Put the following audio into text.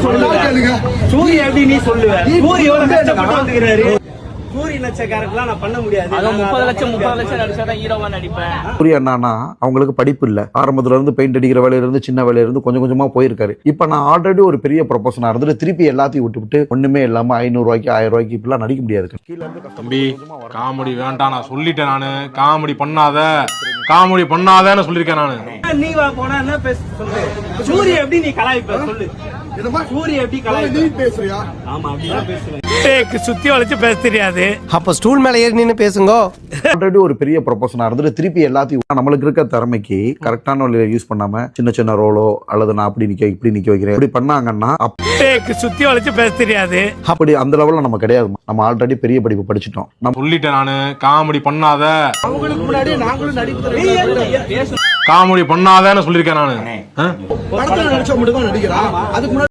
சூரிய எப்படி நீ சொல்லுவ? சூரிய எவ்வளவு கஷ்டப்பட்டு வந்துக்கிறாரு. சூரிய நட்ச கேரக்டர்லாம் நான் பண்ண முடியாது. 30 லட்சம் நடிச்சாதான் ஹீரோவா நடிப்பேன். சூரிய அண்ணானா அவங்களுக்கு படிப்பு இல்ல, ஆரம்பத்துல இருந்து பெயிண்ட் அடிக்கிற வேலையில இருந்து சின்ன வேலையில இருந்து கொஞ்சம் கொஞ்சமா போயிருக்காரு. இப்ப நான் ஆல்ரெடி ஒரு பெரிய ப்ரொபோஷனா இருந்துட்டு திருப்பி எல்லாத்தையும் விட்டு ஒண்ணுமே இல்லாம 500 ரூபாய்க்கு 1000 ரூபாய்க்கு இப்பெல்லாம் நடிக்க முடியாது. தம்பி காமெடி வேண்டாம், நான் சொல்லிட்டேன். நானு காமெடி பண்ணாதன்னு சொல்லிருக்கேன். நானு நீ வா போனா என்ன பேச சொல்லு. சூரிய எப்படி நீ கலாய்ப்ப சொல்லு. சூரிய எப்படி கலாய்ப்ப? பேசுறியா? ஆமா அப்படிதான் பேசுவேன். சுத்தி வளைச்சு பேச தெரியாது. அப்ப ஸ்டூல் மேல ஏறி நின்னு பேசுங்க. ஆல்ரெடி ஒரு பெரிய ப்ரொபோஷனா இருந்துட்டு திருப்பி எல்லாத்தையும் நம்மளுக்கு இருக்க திறமைக்கு கரெக்டான வழியில யூஸ் பண்ணாம சின்ன சின்ன ரோலோ அல்லது நான் அப்படி நிக்க இப்படி நிக்க வைக்கிறேன் இப்படி பண்ணாங்கன்னா சுத்தி வளைச்சு பேச தெரியாது. அப்படி அந்த லெவல்ல நம்ம கிடையாது. நம்ம ஆல்ரெடி பெரிய படிப்பு படிச்சுட்டோம். நான் சொல்லிட்டேன். நானு காமெடி பண்ணாத, அவங்களுக்கு முன்னாடி நாங்களும் நடிப்பு காமெடி பண்ணாதன்னு சொல்லிருக்கேன். நானு படத்துல நடிச்ச மட்டும் தான் நடிக்கிறா. அதுக்கு